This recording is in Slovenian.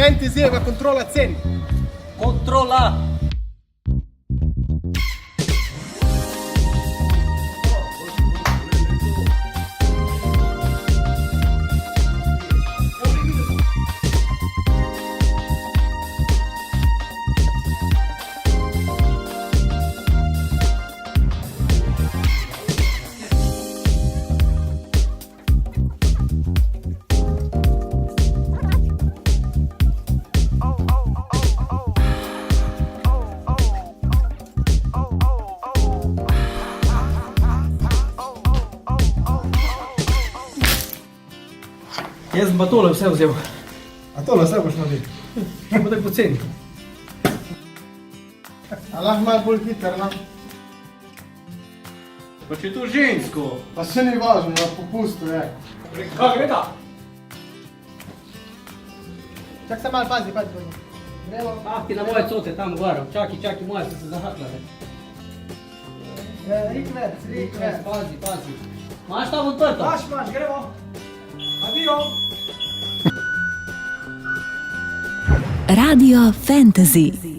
Fantasy va controlla cen. Controla! Jaz sem pa tole vse vzel. A tole vse boš naredil? Bo tako poceni. A lahko malo bolj hiter, no? Pa če je to žensko. Pa še ni važno, na popustu je. Kaj gre ta? Čak se malo pazi. Gremo. Ah, ti na moje cote tam gor. Čaki, moje so se zahaklale. Rikverc. Pazi. Imaš tam odprto? Maš, gremo. Adio. Radio Fantasy.